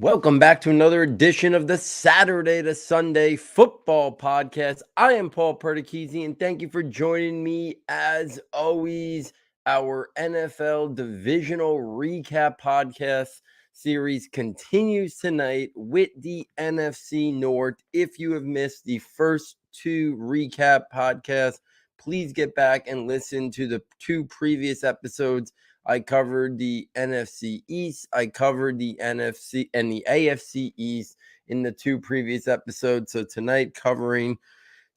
Welcome back to another edition of the Saturday to Sunday Football Podcast. I am Paul Perdichizzi, and thank you for joining me as always. Our NFL Divisional Recap Podcast series continues tonight with the NFC North. If you have missed the first two recap podcasts, please get back and listen to the two previous episodes. I covered the NFC East. I covered the NFC and the AFC East in the two previous episodes. So tonight covering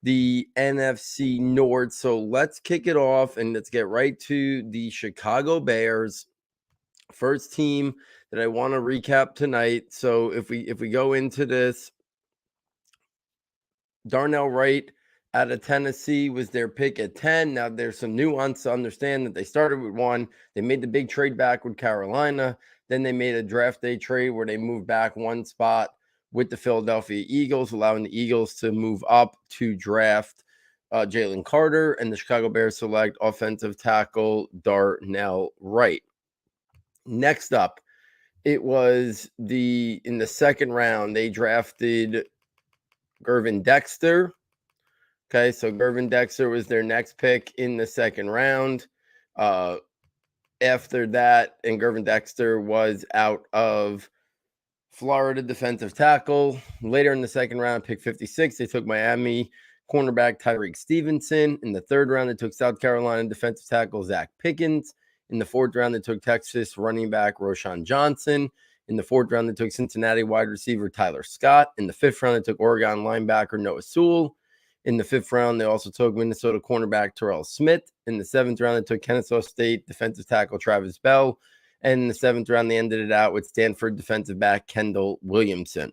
the NFC North. So let's kick it off and let's get right to the Chicago Bears. First team that I want to recap tonight. So if we go into this, Darnell Wright out of Tennessee was their pick at 10. Now, there's some nuance to understand that they started with 1. They made the big trade back with Carolina. Then they made a draft day trade where they moved back 1 spot with the Philadelphia Eagles, allowing the Eagles to move up to draft Jalen Carter, and the Chicago Bears select offensive tackle Darnell Wright. Next up, it was in the second round, they drafted Gervin Dexter. Okay, so Gervin Dexter was their next pick in the second round. After that, and Gervin Dexter was out of Florida, defensive tackle. Later in the second round, pick 56, they took Miami cornerback Tyreek Stevenson. In the third round, they took South Carolina defensive tackle Zach Pickens. In the fourth round, they took Texas running back Roschon Johnson. In the fourth round, they took Cincinnati wide receiver Tyler Scott. In the fifth round, they took Oregon linebacker Noah Sewell. In the fifth round, they also took Minnesota cornerback Terrell Smith. In the seventh round, they took Kennesaw State defensive tackle Travis Bell. And in the seventh round, they ended it out with Stanford defensive back Kendall Williamson.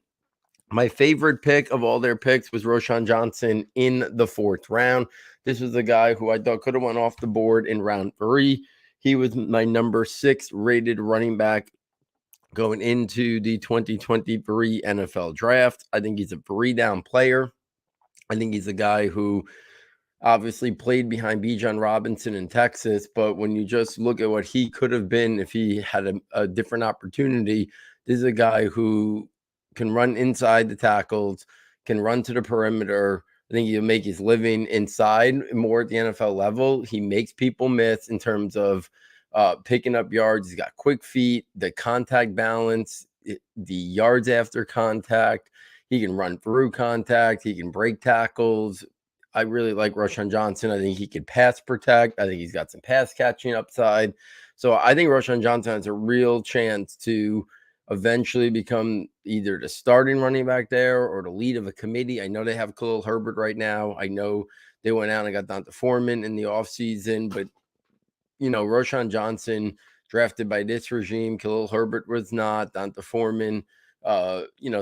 My favorite pick of all their picks was Roschon Johnson in the fourth round. This was the guy who I thought could have went off the board in round 3. He was my number 6 rated running back going into the 2023 NFL draft. I think he's a 3-down player. I think he's a guy who obviously played behind Bijan Robinson in Texas, but when you just look at what he could have been if he had a different opportunity, this is a guy who can run inside the tackles, can run to the perimeter. I think he'll make his living inside more at the NFL level. He makes people miss in terms of picking up yards. He's got quick feet, the contact balance, the yards after contact. He can run through contact. He can break tackles. I really like Roschon Johnson. I think he could pass protect. I think he's got some pass catching upside. So I think Roschon Johnson has a real chance to eventually become either the starting running back there or the lead of a committee. I know they have Khalil Herbert right now. I know they went out and got Donta Foreman in the offseason, but Roschon Johnson drafted by this regime. Khalil Herbert was not. Donta Foreman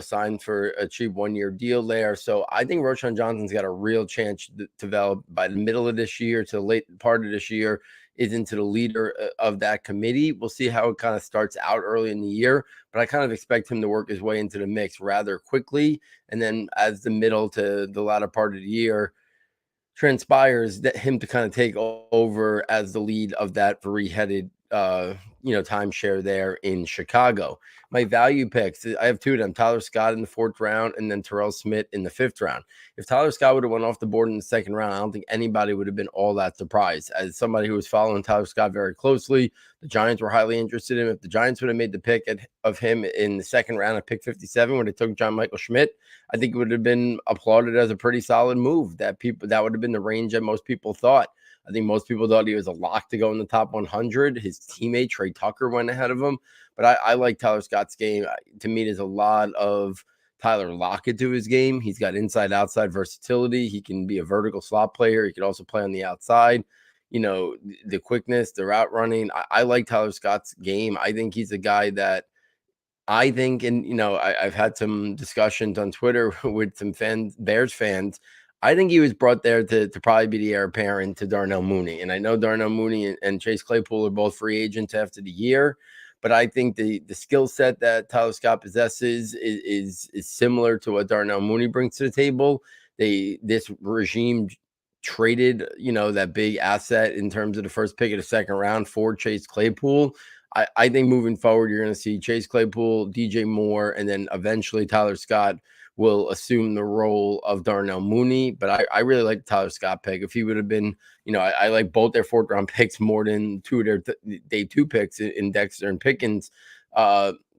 signed for a cheap 1-year deal there. So I think Roschon Johnson's got a real chance to develop by the middle of this year to the late part of this year, is into the leader of that committee. We'll see how it kind of starts out early in the year, but I kind of expect him to work his way into the mix rather quickly. And then as the middle to the latter part of the year transpires, that him to kind of take over as the lead of that 3-headed timeshare there in Chicago. My value picks, I have 2 of them, Tyler Scott in the 4th round and then Terrell Smith in the 5th round. If Tyler Scott would have went off the board in the 2nd round, I don't think anybody would have been all that surprised. As somebody who was following Tyler Scott very closely, the Giants were highly interested in him. If the Giants would have made the pick of him in the 2nd round at pick 57 when they took John Michael Schmidt, I think it would have been applauded as a pretty solid move. That would have been the range that most people thought. I think most people thought he was a lock to go in the top 100. His teammate, Trey Tucker, went ahead of him. But I like Tyler Scott's game. To me, there's a lot of Tyler Lockett to his game. He's got inside-outside versatility. He can be a vertical slot player. He could also play on the outside. The quickness, the route running. I like Tyler Scott's game. I think he's a guy that I've had some discussions on Twitter with some Bears fans. I think he was brought there to probably be the heir apparent to Darnell Mooney. And I know Darnell Mooney and Chase Claypool are both free agents after the year, but I think the skill set that Tyler Scott possesses is similar to what Darnell Mooney brings to the table. This regime traded, that big asset in terms of the first pick of the 2nd round for Chase Claypool. I think moving forward, you're going to see Chase Claypool, DJ Moore, and then eventually Tyler Scott will assume the role of Darnell Mooney. But I really like the Tyler Scott pick. If he would have been, I like both their fourth round picks more than two of their day two picks in Dexter and Pickens.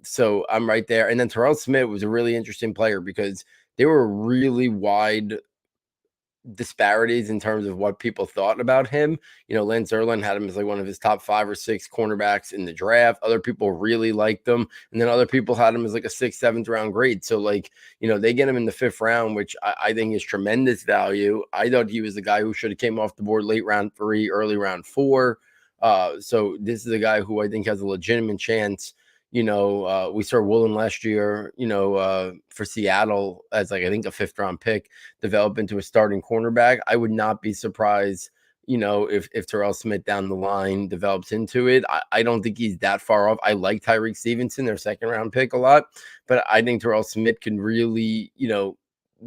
So I'm right there. And then Terrell Smith was a really interesting player because they were really wide disparities in terms of what people thought about him. Lance Erlin had him as like one of his top 5 or 6 cornerbacks in the draft. Other people really liked him. And then other people had him as like a 6th, 7th round grade. So they get him in the 5th round, which I think is tremendous value. I thought he was the guy who should have came off the board late round 3, early round 4. So this is a guy who I think has a legitimate chance. We saw Woolen last year, for Seattle as I think a 5th round pick develop into a starting cornerback. I would not be surprised, if Terrell Smith down the line develops into it. I don't think he's that far off. I like Tyreek Stevenson, their 2nd round pick, a lot, but I think Terrell Smith can really,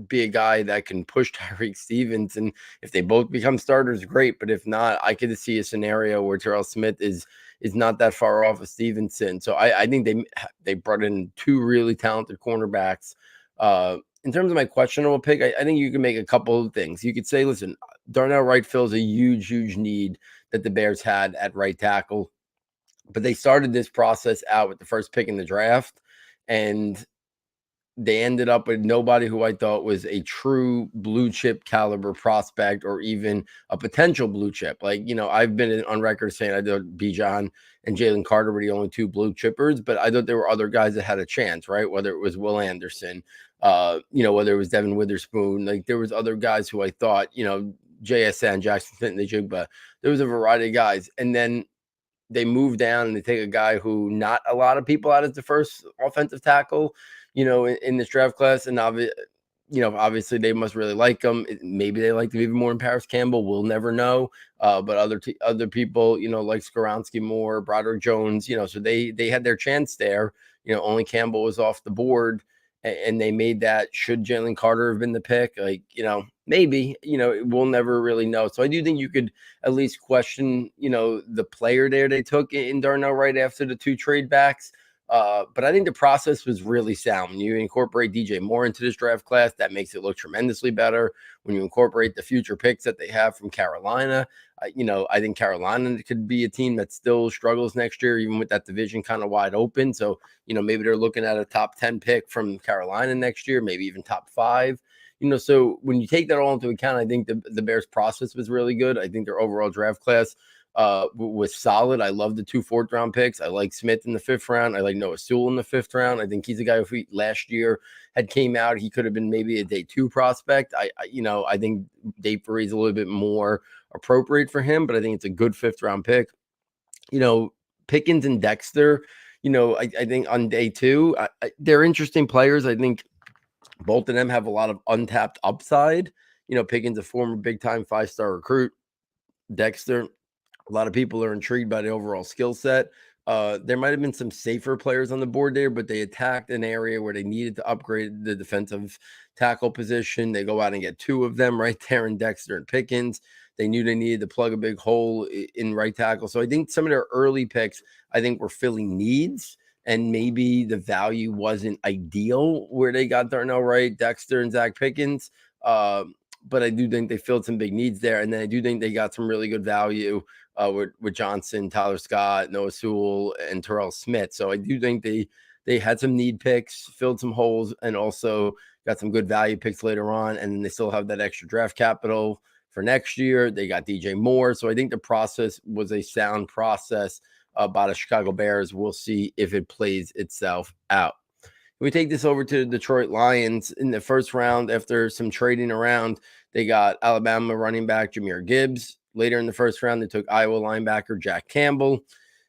be a guy that can push Tyreek Stevens. And if they both become starters, great. But if not, I could see a scenario where Terrell Smith is not that far off of Stevenson. So I think they brought in 2 really talented cornerbacks. In terms of my questionable pick, I think you can make a couple of things. You could say, listen, Darnell Wright fills a huge, huge need that the Bears had at right tackle. But they started this process out with the first pick in the draft, and they ended up with nobody who I thought was a true blue chip caliber prospect or even a potential blue chip. I've been on record saying I thought Bijan and Jalen Carter were the only 2 blue chippers, but I thought there were other guys that had a chance, right? Whether it was Will Anderson, whether it was Devin Witherspoon, there was other guys who I thought, JSN, Jackson Clinton, Jigba, there was a variety of guys. And then they move down and they take a guy who not a lot of people had as the first offensive tackle, in this draft class. And obviously they must really like him. Maybe they like him even more than Paris Campbell. We'll never know. But other people, like Skoronski more, Broderick Jones, so they had their chance there. Only Campbell was off the board, and they made that. Should Jalen Carter have been the pick? Maybe, we'll never really know. So I do think you could at least question, the player there they took in Darnell right after the 2 trade backs. But I think the process was really sound. When you incorporate DJ Moore into this draft class, that makes it look tremendously better. When you incorporate the future picks that they have from Carolina, I think Carolina could be a team that still struggles next year, even with that division kind of wide open. So, maybe they're looking at a top 10 pick from Carolina next year, maybe even top 5. So when you take that all into account, I think the Bears process was really good. I think their overall draft class was solid. I love the 2 4th round picks. I like Smith in the 5th round. I like Noah Sewell in the 5th round. I think he's a guy who last year had came out, he could have been maybe a day 2 prospect. I think day 3 is a little bit more appropriate for him, but I think it's a good 5th round pick. Pickens and Dexter, I think on day 2, they're interesting players. I think both of them have a lot of untapped upside. Pickens, a former big time 5-star recruit. Dexter, a lot of people are intrigued by the overall skill set. There might have been some safer players on the board there, but they attacked an area where they needed to upgrade the defensive tackle position. They go out and get 2 of them right there in Dexter and Pickens. They knew they needed to plug a big hole in right tackle. So I think some of their early picks, I think, were filling needs, and maybe the value wasn't ideal where they got Darnell Wright, Dexter, and Zach Pickens. But I do think they filled some big needs there. And then I do think they got some really good value with Johnson, Tyler Scott, Noah Sewell, and Terrell Smith. So I do think they had some need picks, filled some holes, and also got some good value picks later on. And then they still have that extra draft capital for next year. They got DJ Moore. So I think the process was a sound process by the Chicago Bears. We'll see if it plays itself out. We take this over to the Detroit Lions in the 1st round. After some trading around, they got Alabama running back Jahmyr Gibbs. Later in the 1st round, they took Iowa linebacker Jack Campbell.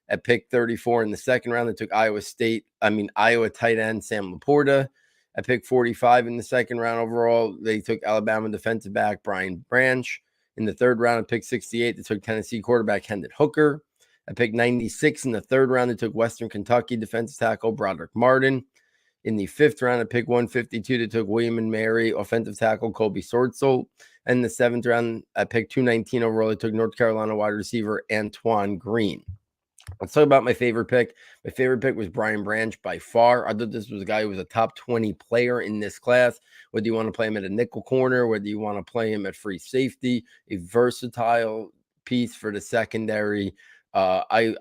At pick 34 in the 2nd round, they took Iowa tight end Sam Laporta. At pick 45 in the 2nd round overall, they took Alabama defensive back Brian Branch. In the 3rd round, at pick 68, they took Tennessee quarterback Hendon Hooker. At pick 96 in the 3rd round, they took Western Kentucky defensive tackle Broderick Martin. In the 5th round, at pick 152, they took William and Mary offensive tackle Kobe Sortzel. And in the 7th round, at pick 219 overall, they took North Carolina wide receiver Antoine Green. Let's talk about my favorite pick. My favorite pick was Brian Branch by far. I thought this was a guy who was a top 20 player in this class. Whether you want to play him at a nickel corner, whether you want to play him at free safety, a versatile piece for the secondary. I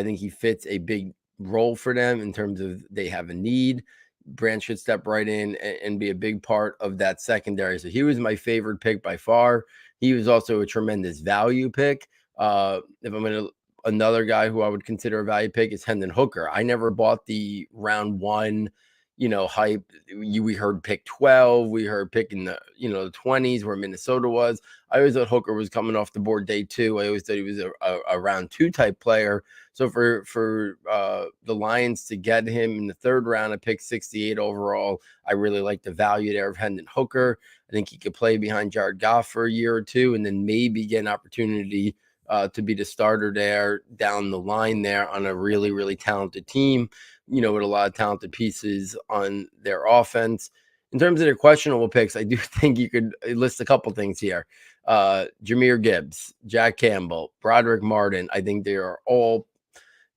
think he fits a big role for them in terms of they have a need. Branch should step right in and be a big part of that secondary. So he was my favorite pick by far. He was also a tremendous value pick. If I'm going to Another guy who I would consider a value pick is Hendon Hooker. I never bought the round one, hype. We heard pick 12. We heard pick in the 20s where Minnesota was. I always thought Hooker was coming off the board day 2. I always thought he was a round 2 type player. So for the Lions to get him in the 3rd round at pick 68 overall, I really like the value there of Hendon Hooker. I think he could play behind Jared Goff for a year or two and then maybe get an opportunity to be the starter there down the line there on a really, really talented team, with a lot of talented pieces on their offense. In terms of their questionable picks, I do think you could list a couple things here. Jahmyr Gibbs, Jack Campbell, Broderick Martin. I think they are all,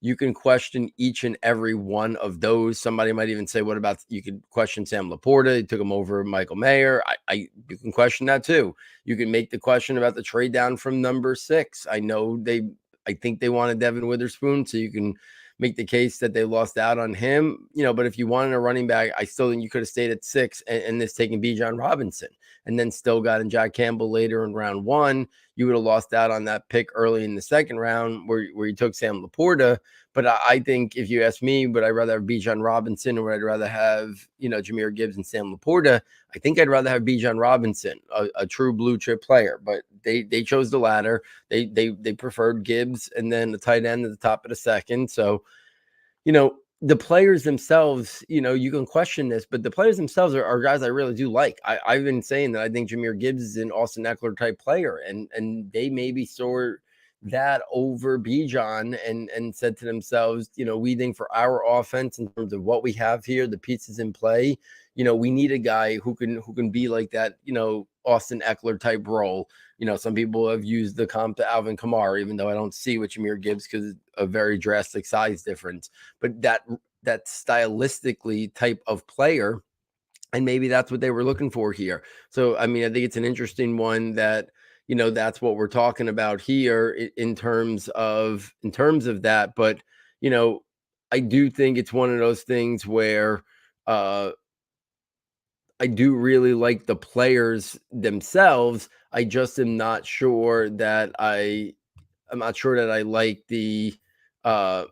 you can question each and every one of those. Somebody might even say, what about, you could question Sam Laporta. He took him over Michael Mayer. You can question that too. You can make the question about the trade down from number 6. I think they wanted Devin Witherspoon, so you can make the case that they lost out on him, but if you wanted a running back, I still think you could have stayed at 6 and this taking Bijan Robinson and then still got in Jack Campbell later in round 1. You would have lost out on that pick early in the 2nd round where you took Sam Laporta. But I think if you ask me, would I rather have Bijan Robinson or would I rather have, Jahmyr Gibbs and Sam Laporta? I think I'd rather have Bijan Robinson, a true blue chip player. But they chose the latter. They preferred Gibbs and then the tight end at the top of the 2nd. So, the players themselves, you can question this, but the players themselves are guys I really do like. I've been saying that I think Jahmyr Gibbs is an Austin Eckler type player, and they maybe saw that over Bijan and said to themselves, we think for our offense in terms of what we have here, the pieces in play, we need a guy who can be like that, Austin Eckler type role. Some people have used the comp to Alvin Kamara, even though I don't see what Jahmyr Gibbs because it's a very drastic size difference. But that stylistically type of player, and maybe that's what they were looking for here. So, I think it's an interesting one that, that's what we're talking about here in terms of that. But, I do think it's one of those things where I do really like the players themselves. I just am not sure that I'm not sure that I like the the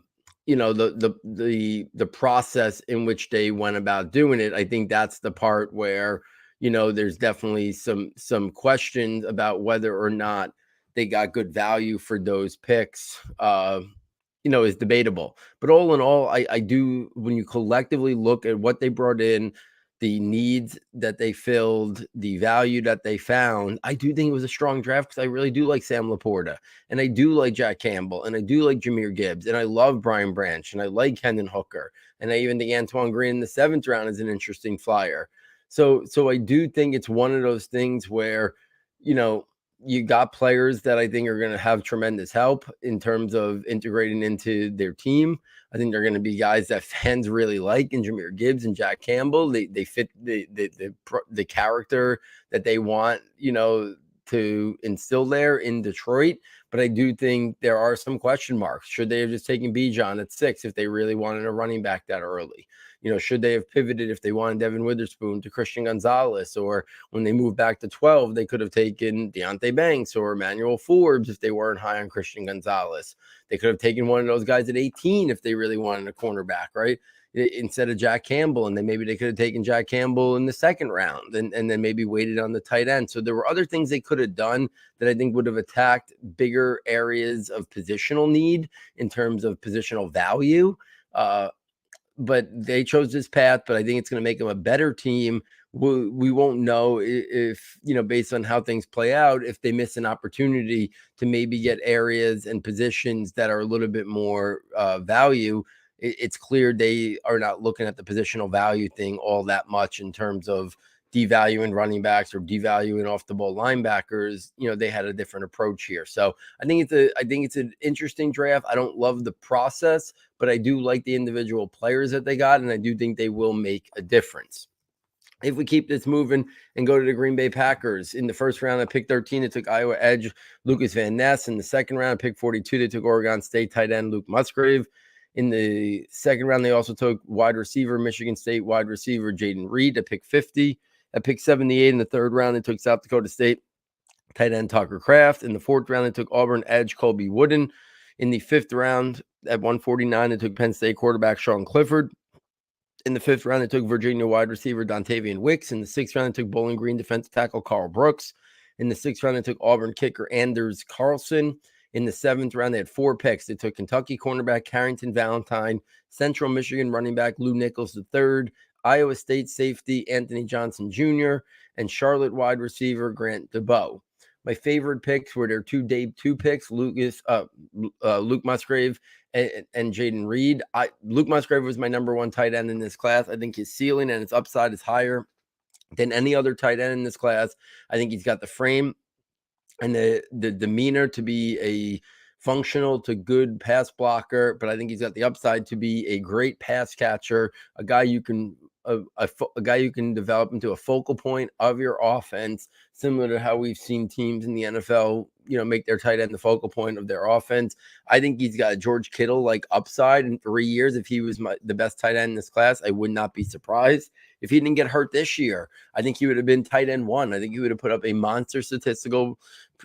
process in which they went about doing it. I think that's the part where there's definitely some questions about whether or not they got good value for those picks. Is debatable. But all in all, I do, when you collectively look at what they brought in, the needs that they filled, the value that they found, I do think it was a strong draft because I really do like Sam Laporta and I do like Jack Campbell and I do like Jahmyr Gibbs and I love Brian Branch and I like Hendon Hooker and I even think Antoine Green in the 7th round is an interesting flyer. So I do think it's one of those things where, you got players that I think are going to have tremendous help in terms of integrating into their team. I think they're going to be guys that fans really like in Jahmyr Gibbs and Jack Campbell. They fit the character that they want, to instill there in Detroit. But I do think there are some question marks. Should they have just taken Bijan at 6 if they really wanted a running back that early? Should they have pivoted if they wanted Devin Witherspoon to Christian Gonzalez? Or when they moved back to 12, they could have taken Deonte Banks or Emmanuel Forbes if they weren't high on Christian Gonzalez. They could have taken one of those guys at 18 if they really wanted a cornerback, right? Instead of Jack Campbell. And then maybe they could have taken Jack Campbell in the 2nd round and then maybe waited on the tight end. So there were other things they could have done that I think would have attacked bigger areas of positional need in terms of positional value. But they chose this path, but I think it's going to make them a better team. We won't know if, based on how things play out, if they miss an opportunity to maybe get areas and positions that are a little bit more value. It's clear they are not looking at the positional value thing all that much in terms of devaluing running backs or devaluing off the ball linebackers, they had a different approach here. So I think it's an interesting draft. I don't love the process, but I do like the individual players that they got, and I do think they will make a difference. If we keep this moving and go to the Green Bay Packers, in the first round, I picked 13. They took Iowa edge Lucas Van Ness. In the second round, I picked 42. They took Oregon State tight end Luke Musgrave. In the second round, they also took wide receiver, Michigan State wide receiver Jaden Reed at pick 50. At pick 78 in the third round, they took South Dakota State tight end Tucker Kraft. In the fourth round, they took Auburn edge Colby Wooden. In the fifth round, at 149, they took Penn State quarterback Sean Clifford. In the fifth round, they took Virginia wide receiver Dontavian Wicks. In the sixth round, they took Bowling Green defensive tackle Carl Brooks. In the sixth round, they took Auburn kicker Anders Carlson. In the seventh round, they had 4 picks. They took Kentucky cornerback Carrington Valentine, Central Michigan running back Lou Nichols III, Iowa State safety Anthony Johnson Jr., and Charlotte wide receiver Grant DeBow. My favorite picks were their 2 day 2 picks, Luke Musgrave and Jaden Reed. Luke Musgrave was my number 1 tight end in this class. I think his ceiling and his upside is higher than any other tight end in this class. I think he's got the frame and the demeanor to be a functional to good pass blocker, but I think he's got the upside to be a great pass catcher, a guy you can develop into a focal point of your offense, similar to how we've seen teams in the NFL, make their tight end the focal point of their offense. I think he's got a George Kittle-like upside in 3 years. If he was the best tight end in this class, I would not be surprised. If he didn't get hurt this year, I think he would have been tight end 1. I think he would have put up a monster statistical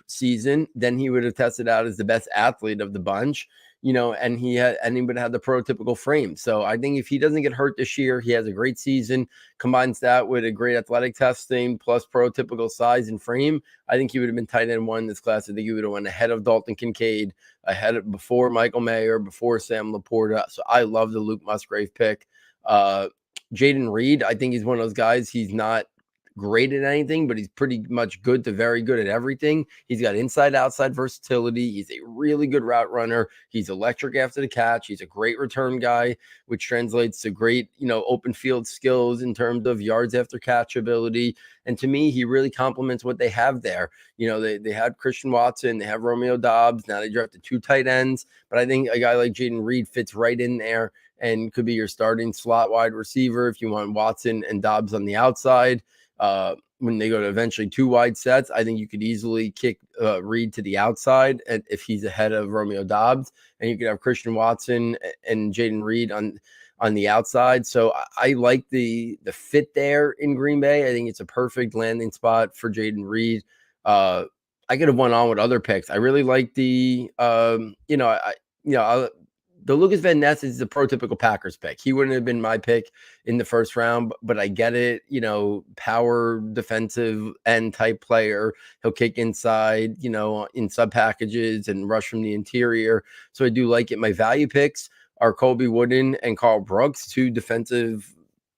season. Then he would have tested out as the best athlete of the bunch. And he would have the prototypical frame. So I think if he doesn't get hurt this year, he has a great season, combines that with a great athletic testing plus prototypical size and frame. I think he would have been tight end 1 in this class. I think he would have went ahead of Dalton Kincaid, before Michael Mayer, before Sam Laporta. So I love the Luke Musgrave pick. Jaden Reed, I think he's one of those guys. He's not great at anything, but he's pretty much good to very good at everything. He's got inside-outside versatility. He's a really good route runner. He's electric after the catch. He's a great return guy, which translates to great, open field skills in terms of yards after catch ability. And to me, he really complements what they have there. They had Christian Watson, they have Romeo Doubs. Now they drafted 2 tight ends, but I think a guy like Jaden Reed fits right in there and could be your starting slot wide receiver if you want Watson and Doubs on the outside. When they go to eventually 2 wide sets, I think you could easily kick Reed to the outside if he's ahead of Romeo Doubs, and you could have Christian Watson and Jaden Reed on the outside. So I like the fit there in Green Bay. I think it's a perfect landing spot for Jaden Reed. I could have went on with other picks. I really like the the Lucas Van Ness is the prototypical Packers pick. He wouldn't have been my pick in the first round, but I get it. Power defensive end type player. He'll kick inside, in sub packages and rush from the interior. So I do like it. My value picks are Colby Wooden and Carl Brooks, 2 defensive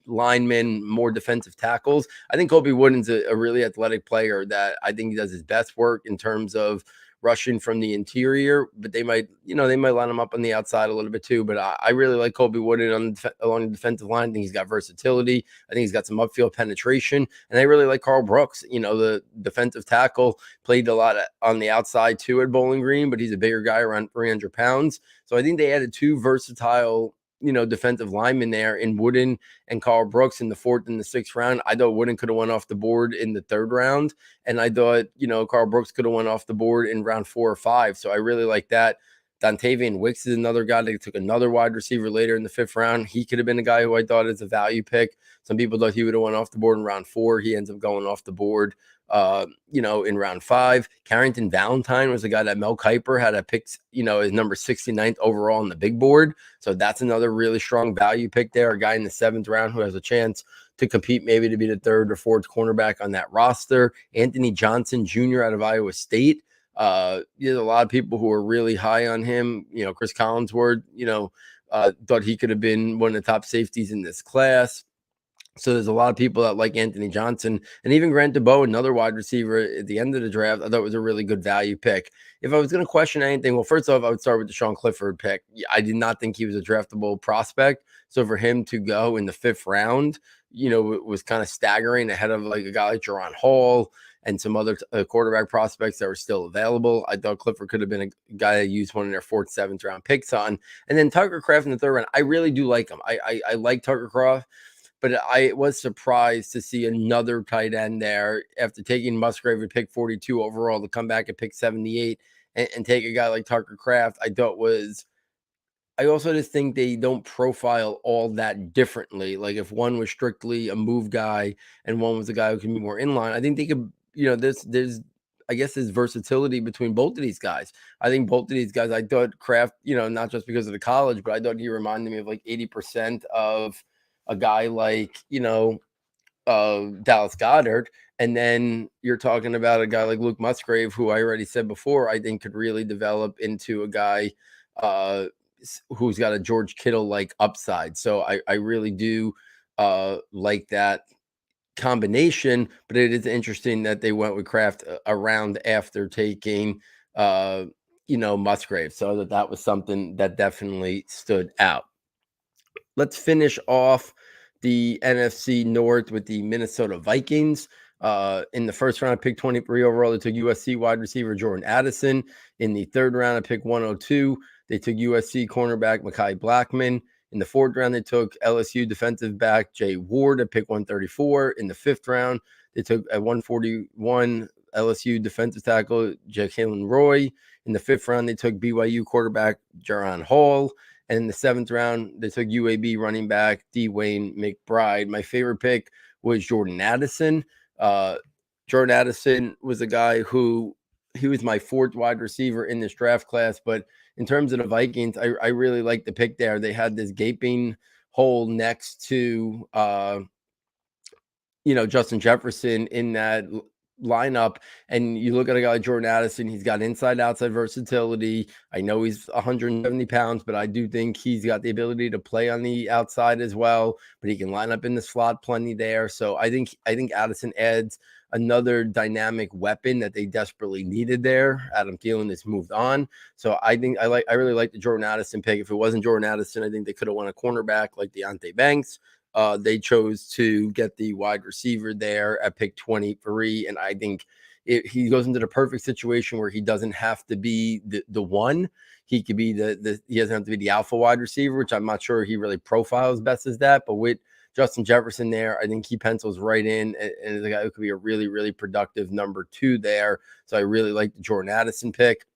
linemen, more defensive tackles. I think Colby Wooden's a really athletic player that I think he does his best work in terms of rushing from the interior, but they might line him up on the outside a little bit too. But I really like Colby Wooden along the defensive line. I think he's got versatility. I think he's got some upfield penetration. And I really like Carl Brooks. The defensive tackle played a lot on the outside too at Bowling Green, but he's a bigger guy, around 300 pounds. So I think they added 2 versatile defensive linemen there in Wooden and Carl Brooks in the 4th and the 6th round. I thought Wooden could have went off the board in the 3rd round. And I thought, Carl Brooks could have went off the board in round 4 or 5. So I really like that. Dontavian Wicks is another guy. They took another wide receiver later in the 5th round. He could have been a guy who I thought is a value pick. Some people thought he would have went off the board in round 4. He ends up going off the board, in round 5. Carrington Valentine was a guy that Mel Kiper had a pick, his number 69th overall on the big board. So that's another really strong value pick there. A guy in the 7th round who has a chance to compete maybe to be the 3rd or 4th cornerback on that roster. Anthony Johnson Jr. out of Iowa State. There's a lot of people who are really high on him. Chris Collinsworth, thought he could have been one of the top safeties in this class. So there's a lot of people that like Anthony Johnson, and even Grant DeBow, another wide receiver at the end of the draft. I thought was a really good value pick. If I was going to question anything, well, first off, I would start with the Sean Clifford pick. I did not think he was a draftable prospect. So for him to go in the 5th round, was kind of staggering ahead of like a guy like Jaron Hall and some other quarterback prospects that were still available. I thought Clifford could have been a guy that used one of their 4th, 7th round picks on. And then Tucker Kraft in the 3rd round, I really do like him. I like Tucker Kraft, but I was surprised to see another tight end there after taking Musgrave at pick 42 overall to come back at pick 78 and take a guy like Tucker Kraft. I also just think they don't profile all that differently. Like if one was strictly a move guy and one was a guy who can be more inline, I think they could, there's I guess there's versatility between both of these guys. I think both of these guys, I thought Kraft, not just because of the college, but I thought he reminded me of like 80% of a guy like, Dallas Goedert. And then you're talking about a guy like Luke Musgrave, who I already said before, I think could really develop into a guy who's got a George Kittle like upside. So I really do like that combination, but it is interesting that they went with Kraft around after taking Musgrave. So that was something that definitely stood out. Let's finish off the NFC North with the Minnesota Vikings. In the 1st round, I picked 23 overall. They took USC wide receiver Jordan Addison. In the 3rd round, I picked 102. They took USC cornerback Mekhi Blackman. In the 4th round, they took LSU defensive back Jay Ward at pick 134. In the 5th round, they took at 141 LSU defensive tackle Jalen Roy. In the 5th round, they took BYU quarterback Jaron Hall. And in the 7th round, they took UAB running back Dwayne McBride. My favorite pick was Jordan Addison. Jordan Addison was a guy who he was my 4th wide receiver in this draft class. But in terms of the Vikings, I really like the pick there. They had this gaping hole next to, Justin Jefferson in that lineup, and you look at a guy like Jordan Addison, he's got inside-outside versatility. I know he's 170 pounds, but I do think he's got the ability to play on the outside as well, but he can line up in the slot plenty there. So I think Addison adds another dynamic weapon that they desperately needed there. Adam Thielen has moved on. So I really like the Jordan Addison pick. If it wasn't Jordan Addison, I think they could have won a cornerback like Deonte Banks. They chose to get the wide receiver there at pick 23. And I think he goes into the perfect situation where he doesn't have to be the one. He could be he doesn't have to be the alpha wide receiver, which I'm not sure he really profiles best as that. But with Justin Jefferson there, I think he pencils right in and is a guy who could be a really, really productive number 2 there. So I really like the Jordan Addison pick.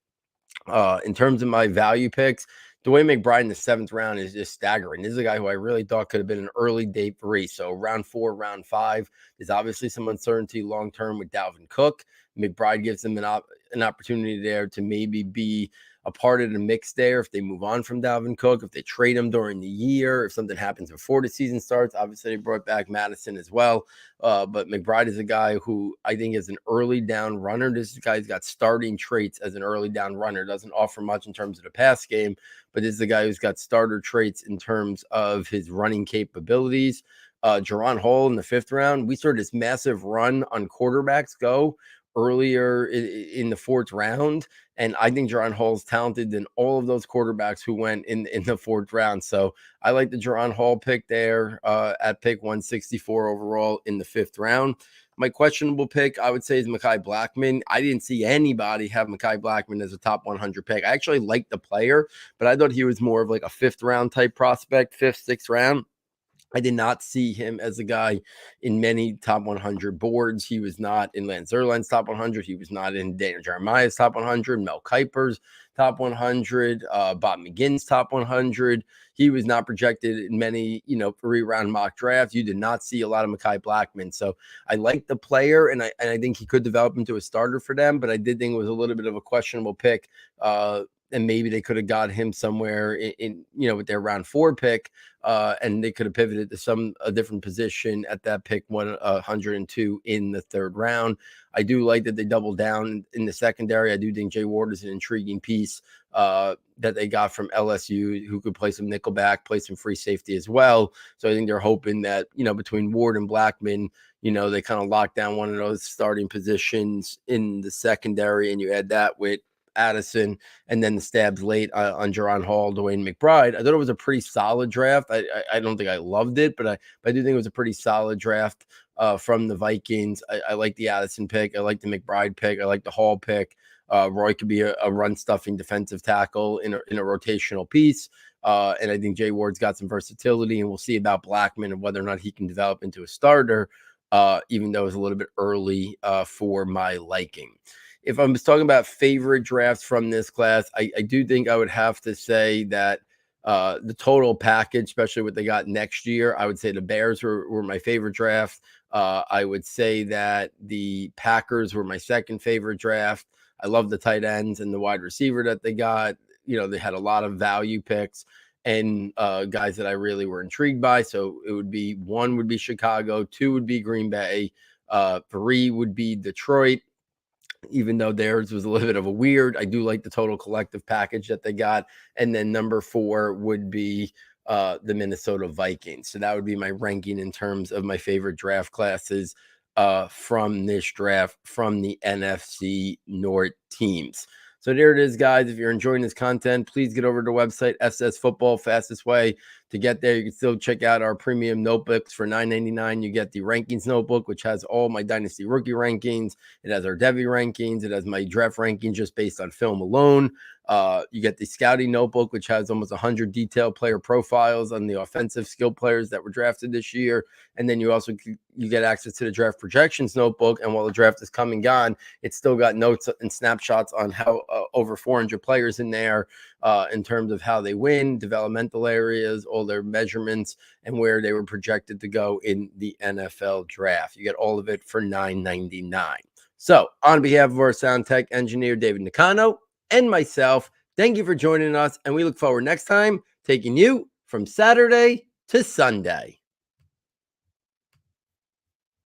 In terms of my value picks, Dwayne McBride in the 7th round is just staggering. This is a guy who I really thought could have been an early day 3. So round 4, round 5, there's obviously some uncertainty long-term with Dalvin Cook. McBride gives them an opportunity there to maybe be a part of the mix there if they move on from Dalvin Cook, if they trade him during the year, if something happens before the season starts. Obviously, they brought back Madison as well. But McBride is a guy who I think is an early down runner. This guy's got starting traits as an early down runner. Doesn't offer much in terms of the pass game, but this is a guy who's got starter traits in terms of his running capabilities. Jaron Hall in the 5th round. We saw this massive run on quarterbacks go earlier in the 4th round. And I think Jaron Hall is talented than all of those quarterbacks who went in the 4th round. So I like the Jaron Hall pick there at pick 164 overall in the 5th round. My questionable pick, I would say, is Mekhi Blackman. I didn't see anybody have Mekhi Blackman as a top 100 pick. I actually liked the player, but I thought he was more of like a 5th round type prospect, 5th, 6th round. I did not see him as a guy in many top 100 boards. He was not in Lance Zierlein's top 100. He was not in Daniel Jeremiah's top 100, Mel Kiper's top 100, Bob McGinn's top 100. He was not projected in many, 3-round mock drafts. You did not see a lot of Mekhi Blackman. So I like the player, and I think he could develop into a starter for them, but I did think it was a little bit of a questionable pick. And maybe they could have got him somewhere in with their round 4 pick, and they could have pivoted to a different position at that pick 102 in the 3rd round. I do like that they doubled down in the secondary. I do think Jay Ward is an intriguing piece that they got from LSU, who could play some nickelback, play some free safety as well. So I think they're hoping that, between Ward and Blackman, they kind of lock down one of those starting positions in the secondary, and you add that with Addison, and then the stabs late on Jaron Hall, Dwayne McBride. I thought it was a pretty solid draft. I don't think I loved it, but I do think it was a pretty solid draft from the Vikings. I like the Addison pick. I like the McBride pick. I like the Hall pick. Roy could be a run-stuffing defensive tackle in a rotational piece. And I think Jay Ward's got some versatility, and we'll see about Blackman and whether or not he can develop into a starter, even though it's a little bit early for my liking. If I was talking about favorite drafts from this class, I do think I would have to say that the total package, especially what they got next year, I would say the Bears were my favorite draft. I would say that the Packers were my second favorite draft. I love the tight ends and the wide receiver that they got. They had a lot of value picks and guys that I really were intrigued by. So it would be 1 would be Chicago, 2 would be Green Bay, 3 would be Detroit. Even though theirs was a little bit of a weird, I do like the total collective package that they got. And then number 4 would be the Minnesota Vikings. So that would be my ranking in terms of my favorite draft classes from this draft from the NFC North teams. So there it is, guys. If you're enjoying this content, please get over to the website, S2S Football, fastest way to get there. You can still check out our premium notebooks for $9.99. You get the rankings notebook, which has all my Dynasty rookie rankings. It has our Devy rankings. It has my draft rankings just based on film alone. You get the scouting notebook, which has almost 100 detailed player profiles on the offensive skill players that were drafted this year. And then you get access to the draft projections notebook. And while the draft is come and gone, it's still got notes and snapshots on how over 400 players in there in terms of how they win, developmental areas, all their measurements, and where they were projected to go in the NFL draft. You get all of it for $9.99. So on behalf of our sound tech engineer, David Nakano, and myself, thank you for joining us, and we look forward next time taking you from Saturday to Sunday.